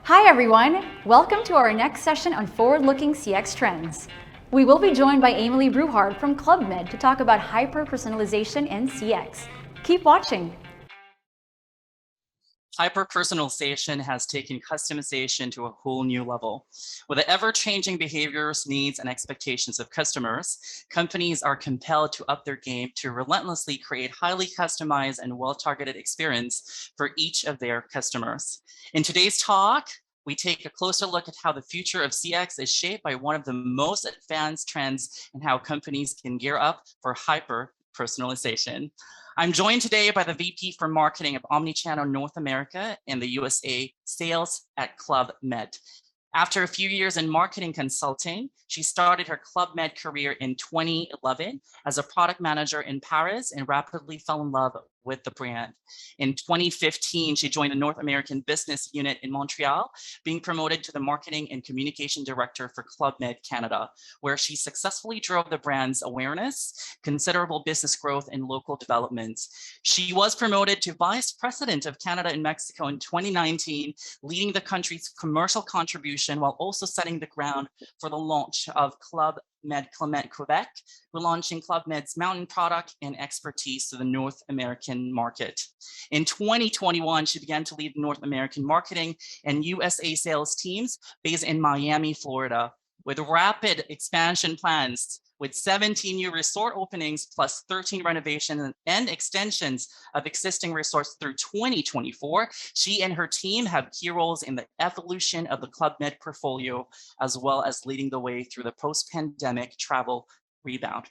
Hi everyone! Welcome to our next session on forward-looking CX trends. We will be joined by Amelie Brouhard from Club Med to talk about hyper-personalization and CX. Keep watching! Hyper-personalization has taken customization to a whole new level. With the ever-changing behaviors, needs, and expectations of customers, companies are compelled to up their game to relentlessly create highly customized and well-targeted experience for each of their customers. In today's talk, we take a closer look at how the future of CX is shaped by one of the most advanced trends and how companies can gear up for hyper-personalization. I'm joined today by the VP for Marketing of Omnichannel North America and the USA Sales at Club Med. After a few years in marketing consulting, she started her Club Med career in 2011 as a product manager in Paris and rapidly fell in love with the brand. In 2015, she joined the North American business unit in Montreal, being promoted to the marketing and communication director for Club Med Canada, where she successfully drove the brand's awareness, considerable business growth, and local development. She was promoted to vice president of Canada and Mexico in 2019, leading the country's commercial contribution while also setting the ground for the launch of Club Med Clement Quebec, relaunching Club Med's mountain product and expertise to the North American market. In 2021, she began to lead North American marketing and USA sales teams based in Miami, Florida, with rapid expansion plans. With 17 new resort openings plus 13 renovations and extensions of existing resorts through 2024, she and her team have key roles in the evolution of the Club Med portfolio, as well as leading the way through the post-pandemic travel rebound.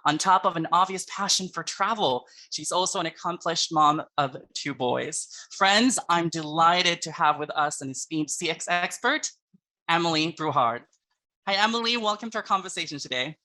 On top of an obvious passion for travel, she's also an accomplished mom of 2 boys. Friends, I'm delighted to have with us an esteemed CX expert, Amelie Brouhard. Hi, Amelie, welcome to our conversation today.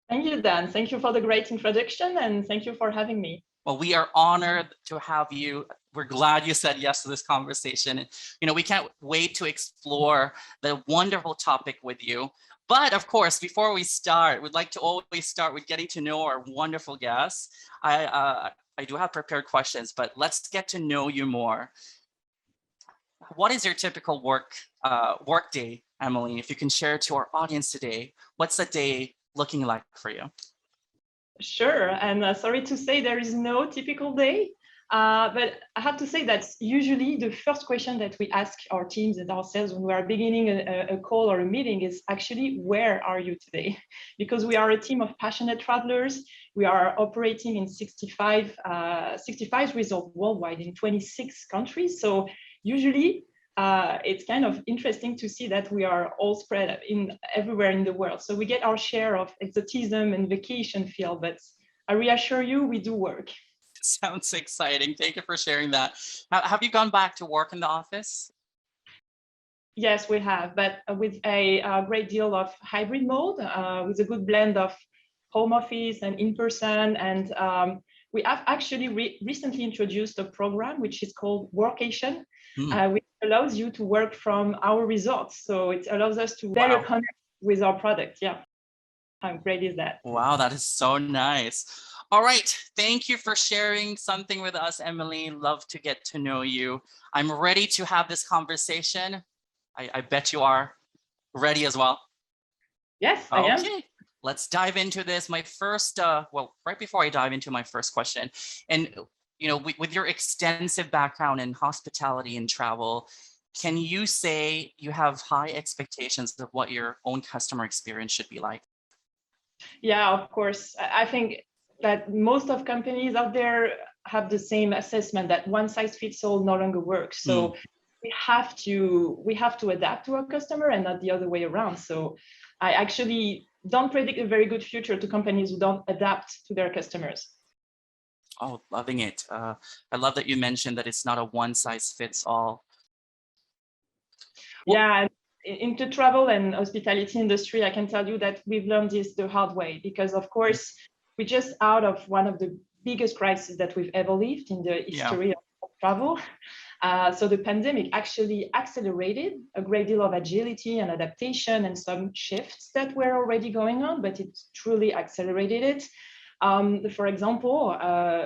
Thank you, Dan. Thank you for the great introduction and thank you for having me. Well, we are honored to have you. We're glad you said yes to this conversation. We can't wait to explore the wonderful topic with you. But of course, before we start, we'd like to always start with getting to know our wonderful guests. I do have prepared questions, but let's get to know you more. What is your typical work day, Amelie? If you can share to our audience today, what's the day looking like for you? Sure, and sorry to say there is no typical day, but I have to say that usually the first question that we ask our teams and ourselves when we are beginning a call or a meeting is actually, where are you today? Because we are a team of passionate travelers. We are operating in 65 resorts worldwide in 26 countries. So usually it's kind of interesting to see that we are all spread everywhere in the world. So we get our share of exotism and vacation feel, but I reassure you, we do work. Sounds exciting. Thank you for sharing that. Have you gone back to work in the office? Yes, we have, but with a great deal of hybrid mode, with a good blend of home office and in-person. And we have actually recently introduced a program which is called Workation, which allows you to work from our resorts. So it allows us to better connect with our product. Yeah. How great is that? Wow, that is so nice. All right. Thank you for sharing something with us, Amelie. Love to get to know you. I'm ready to have this conversation. I bet you are ready as well. Yes, I am. Okay. Let's dive into this. My first, right before I dive into my first question, and with your extensive background in hospitality and travel, can you say you have high expectations of what your own customer experience should be like? Yeah, of course. I think that most of companies out there have the same assessment that one size fits all no longer works. So we have to adapt to our customer and not the other way around. So I actually don't predict a very good future to companies who don't adapt to their customers. Oh, loving it. I love that you mentioned that it's not a one size fits all. Yeah, in the travel and hospitality industry, I can tell you that we've learned this the hard way, because of course, we're just out of one of the biggest crises that we've ever lived in the history of travel. So the pandemic actually accelerated a great deal of agility and adaptation and some shifts that were already going on, but it truly accelerated it. For example,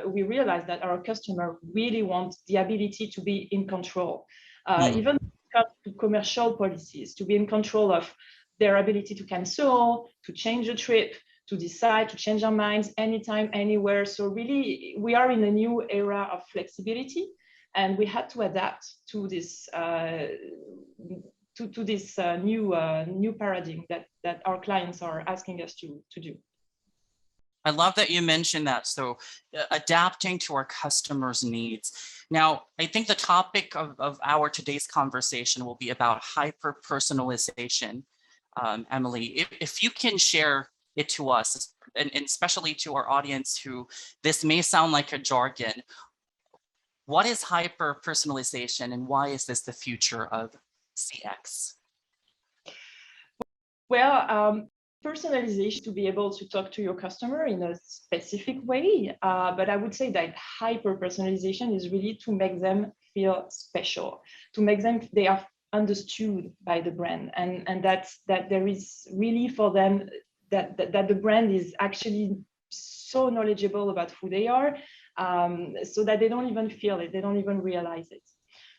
we realized that our customer really wants the ability to be in control. Even comes to commercial policies, to be in control of their ability to cancel, to change a trip, to decide to change our minds anytime, anywhere. So really, we are in a new era of flexibility, and we had to adapt to this new paradigm that our clients are asking us to do. I love that you mentioned that. So adapting to our customers' needs. Now, I think the topic of our today's conversation will be about hyper-personalization. Amelie, if you can share it to us, and especially to our audience who this may sound like a jargon, what is hyper-personalization and why is this the future of CX? Well, personalization to be able to talk to your customer in a specific way. But I would say that hyper-personalization is really to make them feel special, to make them they are understood by the brand, and that there is really for them that the brand is actually so knowledgeable about who they are, so that they don't even feel it, they don't even realize it.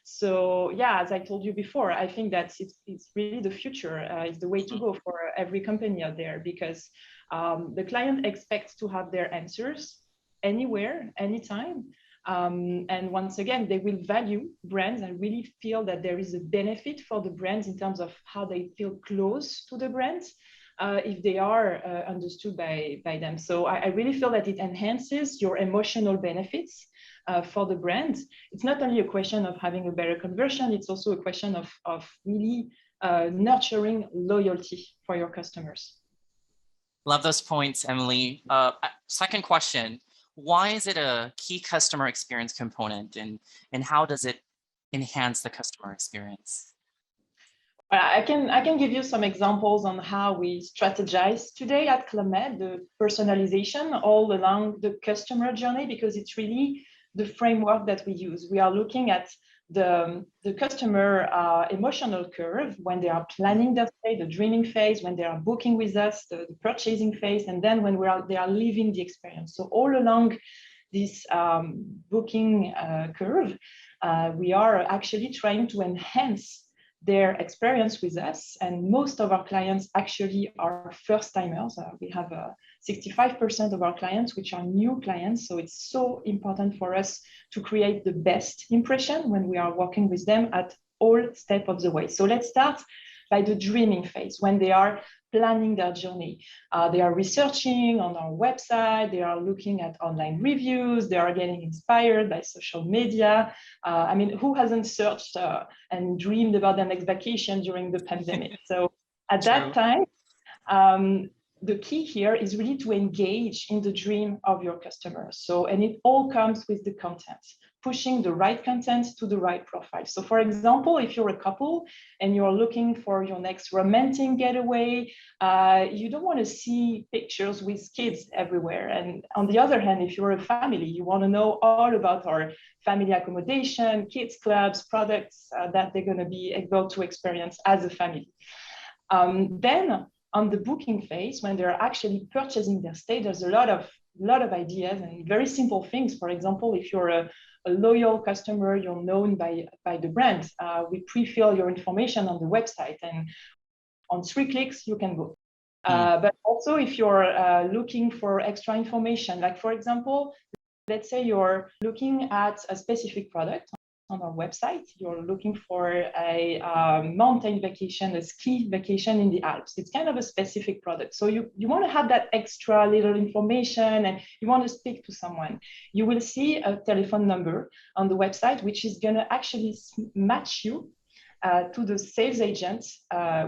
So yeah, as I told you before, I think that it's really the future. It's the way to go for every company out there, because the client expects to have their answers anywhere, anytime. And once again, they will value brands and really feel that there is a benefit for the brands in terms of how they feel close to the brands if they are understood by them. So I really feel that it enhances your emotional benefits for the brand. It's not only a question of having a better conversion, it's also a question of really nurturing loyalty for your customers. Love those points, Amelie. Second question, why is it a key customer experience component, and how does it enhance the customer experience? I can give you some examples on how we strategize today at Club Med, the personalization all along the customer journey, because it's really the framework that we use. We are looking at the customer emotional curve when they are planning their stay, the dreaming phase, when they are booking with us, the purchasing phase, and then when they are living the experience. So all along this booking curve, we are actually trying to enhance their experience with us. And most of our clients actually are first timers. We have 65% of our clients which are new clients. So it's so important for us to create the best impression when we are working with them at all steps of the way. So let's start by the dreaming phase, when they are planning their journey. They are researching on our website, they are looking at online reviews, they are getting inspired by social media. I mean, who hasn't searched and dreamed about their next vacation during the pandemic? So at that time, the key here is really to engage in the dream of your customers. So, and it all comes with the content, pushing the right content to the right profile. So for example, if you're a couple and you're looking for your next romantic getaway, you don't want to see pictures with kids everywhere. And on the other hand, if you're a family, you want to know all about our family accommodation, kids clubs, products that they're going to be able to experience as a family. Then on the booking phase, when they're actually purchasing their stay, there's a lot of ideas and very simple things. For example, if you're a loyal customer, you're known by the brand, we pre-fill your information on the website, and on 3 clicks, you can book. But also if you're looking for extra information, like for example, let's say you're looking at a specific product on our website, you're looking for a mountain vacation, a ski vacation in the Alps. It's kind of a specific product. So you want to have that extra little information and you want to speak to someone. You will see a telephone number on the website, which is going to actually match you to the sales agent,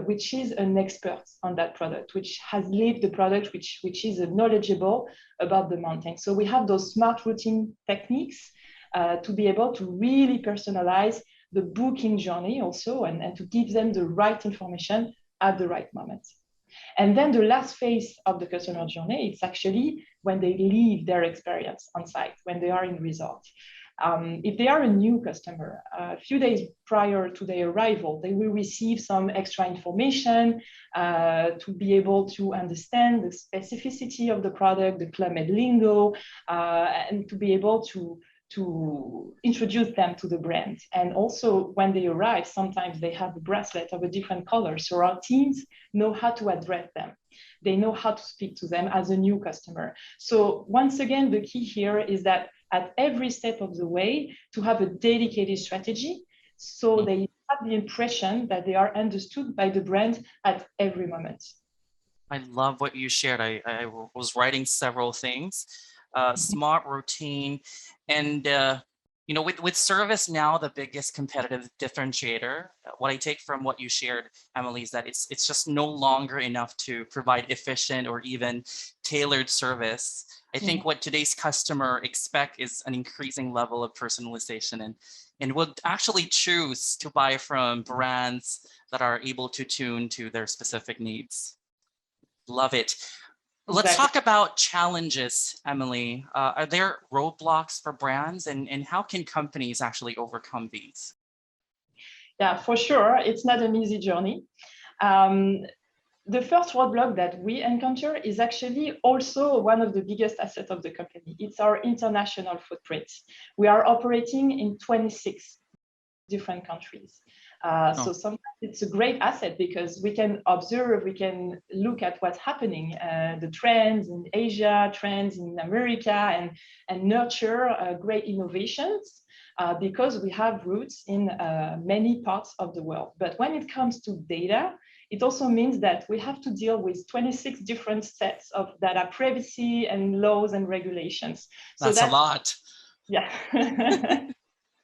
which is an expert on that product, which has lived the product, which is knowledgeable about the mountain. So we have those smart routing techniques to be able to really personalize the booking journey also, and to give them the right information at the right moment. And then the last phase of the customer journey, it's actually when they leave their experience on site, when they are in resort. If they are a new customer, a few days prior to their arrival, they will receive some extra information to be able to understand the specificity of the product, the Club Med lingo, and to be able to to introduce them to the brand. And also when they arrive, sometimes they have a bracelet of a different color. So our teams know how to address them. They know how to speak to them as a new customer. So once again, the key here is that at every step of the way, to have a dedicated strategy so they have the impression that they are understood by the brand at every moment. I love what you shared. I was writing several things, smart routine, and you know, with service now, the biggest competitive differentiator. What I take from what you shared, Amelie, is that it's just no longer enough to provide efficient or even tailored service. I think what today's customer expect is an increasing level of personalization and would actually choose to buy from brands that are able to tune to their specific needs. Love it. Let's talk about challenges, Amelie. Are there roadblocks for brands and how can companies actually overcome these? Yeah, for sure. It's not an easy journey. The first roadblock that we encounter is actually also one of the biggest assets of the company. It's our international footprint. We are operating in 26 different countries. So sometimes it's a great asset because we can observe, we can look at what's happening, the trends in Asia, trends in America, and nurture great innovations because we have roots in many parts of the world. But when it comes to data, it also means that we have to deal with 26 different sets of data privacy and laws and regulations. So that's a lot. Yeah.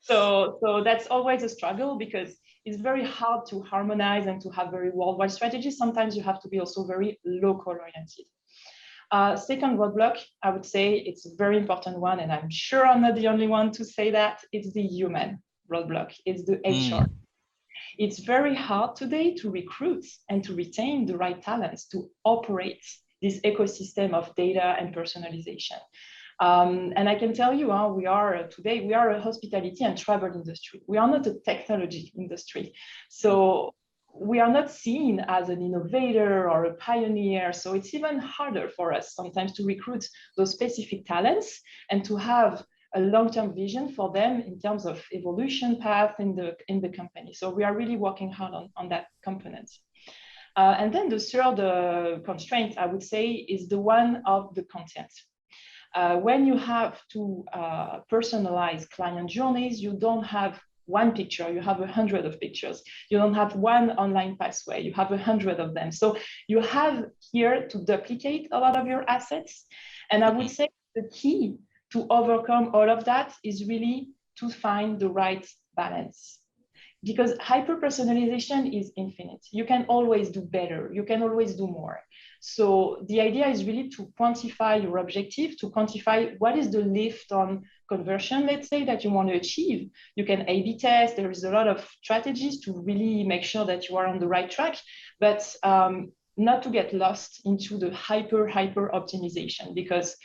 So that's always a struggle because it's very hard to harmonize and to have very worldwide strategies. Sometimes you have to be also very local oriented. Second roadblock, I would say it's a very important one, and I'm sure I'm not the only one to say that, it's the human roadblock, it's the HR. It's very hard today to recruit and to retain the right talents to operate this ecosystem of data and personalization. And I can tell you, we are a hospitality and travel industry. We are not a technology industry. So we are not seen as an innovator or a pioneer. So it's even harder for us sometimes to recruit those specific talents and to have a long-term vision for them in terms of evolution path in the company. So we are really working hard on that component. And then the third constraint, I would say, is the one of the content. When you have to personalize client journeys, you don't have one picture, you have 100 of pictures. You don't have one online pathway, you have 100 of them. So you have here to duplicate a lot of your assets. And I would say the key to overcome all of that is really to find the right balance. Because hyper-personalization is infinite. You can always do better. You can always do more. So the idea is really to quantify your objective, to quantify what is the lift on conversion, let's say, that you want to achieve. You can A/B test. There is a lot of strategies to really make sure that you are on the right track, but not to get lost into the hyper optimization, because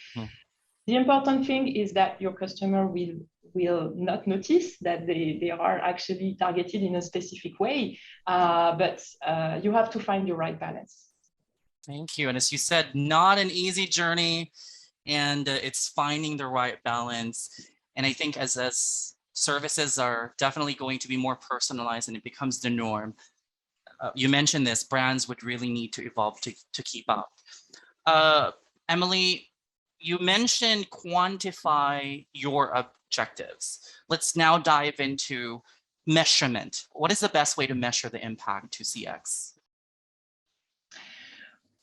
the important thing is that your customer will not notice that they are actually targeted in a specific way, but you have to find your right balance. Thank you. And as you said, not an easy journey, and it's finding the right balance. And I think as services are definitely going to be more personalized and it becomes the norm, you mentioned this, brands would really need to evolve to keep up. Amelie, you mentioned quantify your objectives. Let's now dive into measurement. What is the best way to measure the impact to CX?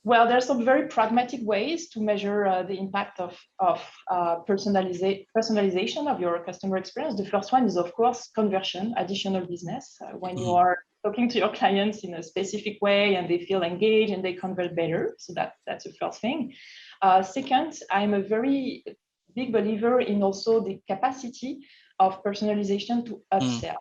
Well, there's some very pragmatic ways to measure the impact of personalization of your customer experience. The first one is, of course, conversion, additional business. When you are talking to your clients in a specific way and they feel engaged and they convert better. So that's the first thing. Second, I'm a very big believer in also the capacity of personalization to upsell.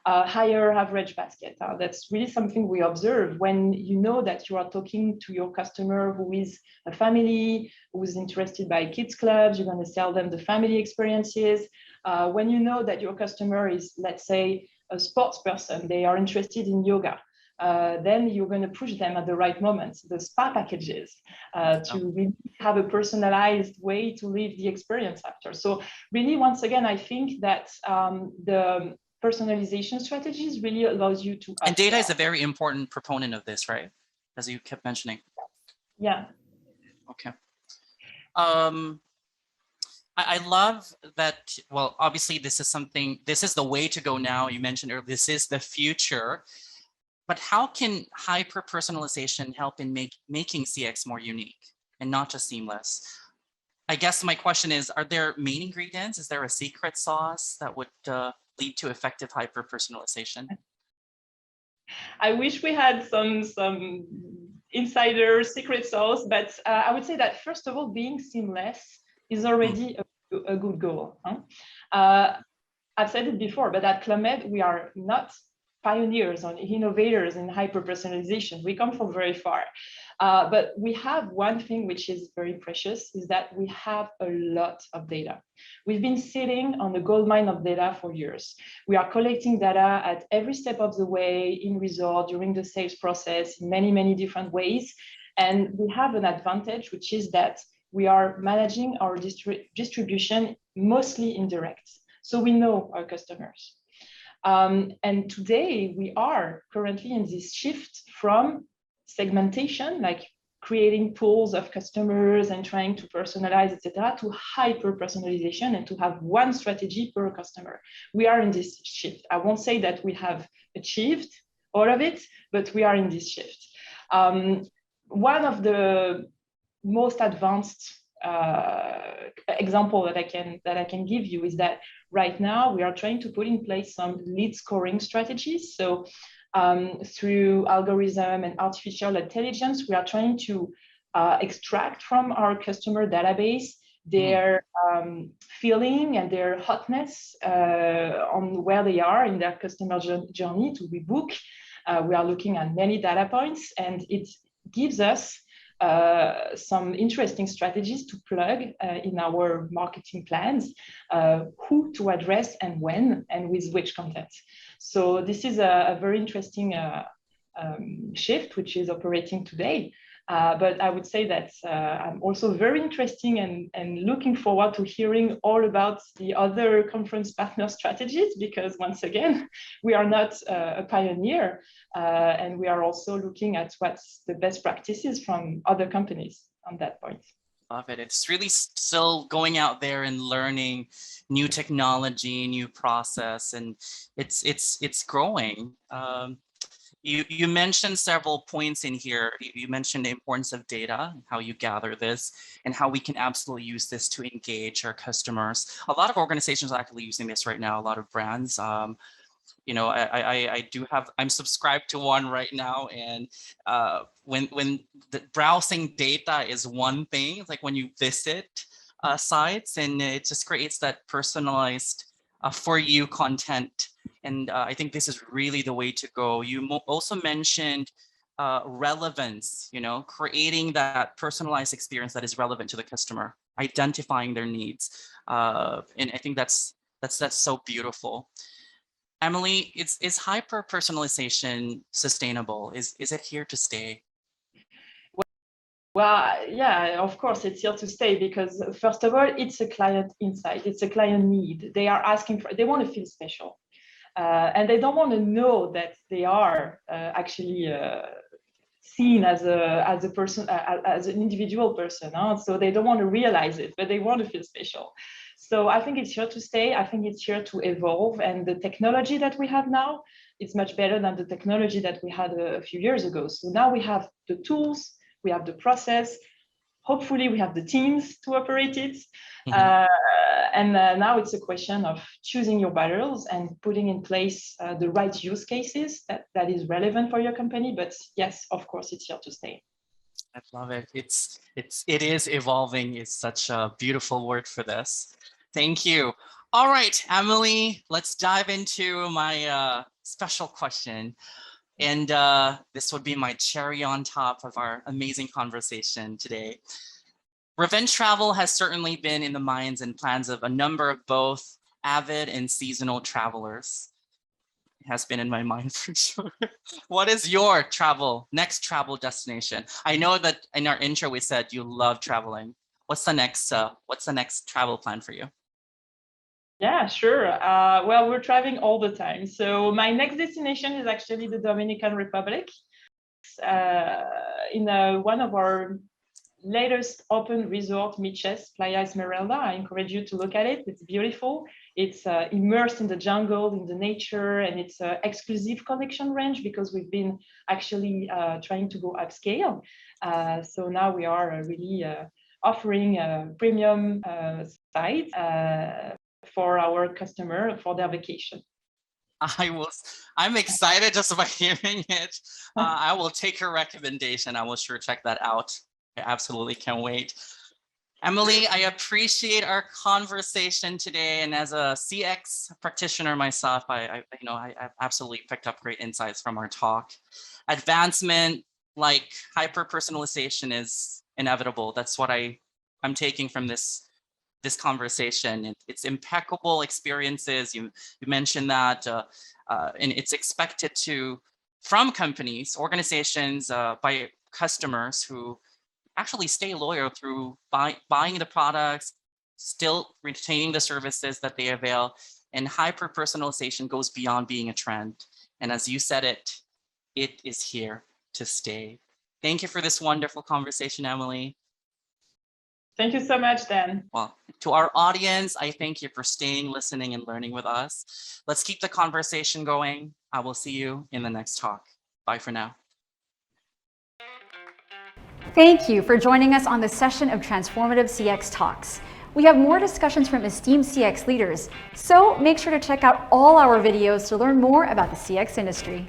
Higher average basket. That's really something we observe when you know that you are talking to your customer who is a family, who is interested by kids clubs, you're going to sell them the family experiences. When you know that your customer is, let's say, a sports person, they are interested in yoga. then you're going to push them at the right moments, the spa packages, to really have a personalized way to live the experience after. So really, once again, I think that the personalization strategies really allows you to and data is a very important proponent of this, right? As you kept mentioning. Yeah. Okay. I love that. Well, obviously, this is the way to go now. You mentioned earlier, this is the future. But how can hyper-personalization help in making CX more unique and not just seamless? I guess my question is, are there main ingredients? Is there a secret sauce that would lead to effective hyper-personalization? I wish we had some insider secret sauce, but I would say that first of all, being seamless is already a good goal. Huh? I've said it before, but at Club Med, we are not pioneers or innovators in hyper-personalization. We come from very far. But we have one thing which is very precious, is that we have a lot of data. We've been sitting on the gold mine of data for years. We are collecting data at every step of the way, in resort, during the sales process, in many, many different ways. And we have an advantage, which is that we are managing our distribution mostly indirect. So we know our customers. And today we are currently in this shift from segmentation, like creating pools of customers and trying to personalize, etc., to hyper-personalization and to have one strategy per customer. We are in this shift. I won't say that we have achieved all of it, but we are in this shift. One of the most advanced example that I can give you is that right now we are trying to put in place some lead scoring strategies. So through algorithm and artificial intelligence, we are trying to extract from our customer database their feeling and their hotness on where they are in their customer journey to rebook. We are looking at many data points, and it gives us some interesting strategies to plug in our marketing plans, who to address and when and with which content. So this is a very interesting shift which is operating today. But I would say that I'm also very interested and looking forward to hearing all about the other conference partner strategies, because once again, we are not a pioneer, and we are also looking at what's the best practices from other companies on that point. Love it. It's really still going out there and learning new technology, new process, and it's growing. You mentioned several points in here. You mentioned the importance of data, how you gather this, and how we can absolutely use this to engage our customers. A lot of organizations are actually using this right now, a lot of brands. You know, I'm subscribed to one right now, and when the browsing data is one thing, it's like when you visit sites, and it just creates that personalized for you content. And I think this is really the way to go. You also mentioned relevance, you know, creating that personalized experience that is relevant to the customer, identifying their needs. And I think that's so beautiful. Amelie, is hyper-personalization sustainable? Is it here to stay? Well, yeah, of course, it's here to stay, because first of all, it's a client insight, it's a client need. They are asking for, they want to feel special. And they don't want to know that they are actually seen as a person, as an individual person. Huh? So they don't want to realize it, but they want to feel special. So I think it's here to stay. I think it's here to evolve. And the technology that we have now, it's much better than the technology that we had a few years ago. So now we have the tools, we have the process. Hopefully we have the teams to operate it. And now it's a question of choosing your battles and putting in place the right use cases that is relevant for your company. But yes, of course, it's here to stay. I love it. It is evolving. It's such a beautiful word for this. Thank you. All right, Amelie, let's dive into my special question. And this would be my cherry on top of our amazing conversation today. Revenge travel has certainly been in the minds and plans of a number of both avid and seasonal travelers. has been in my mind for sure. What is your next travel destination? I know that in our intro we said you love traveling. What's the next travel plan for you? Yeah, sure. Well, we're traveling all the time. So my next destination is actually the Dominican Republic. In one of our latest open resort, Miches, Playa Esmeralda. I encourage you to look at it. It's beautiful. It's immersed in the jungle, in the nature, and it's an exclusive collection range because we've been actually trying to go upscale. So now we are really offering a premium site for our customer for their vacation. I'm excited just by hearing it. I will take your recommendation. I will sure check that out. I absolutely can't wait. Amelie, I appreciate our conversation today. And as a CX practitioner myself, I've absolutely picked up great insights from our talk. Advancement like hyper-personalization is inevitable. That's what I'm taking from this conversation. It's impeccable experiences. You mentioned that, and it's expected from companies, organizations, by customers who actually stay loyal through buying the products, still retaining the services that they avail. And hyper-personalization goes beyond being a trend. And as you said it is here to stay. Thank you for this wonderful conversation, Amelie. Thank you so much, Dan. Well, to our audience, I thank you for staying, listening, and learning with us. Let's keep the conversation going. I will see you in the next talk. Bye for now. Thank you for joining us on this session of Transformative CX Talks. We have more discussions from esteemed CX leaders, so make sure to check out all our videos to learn more about the CX industry.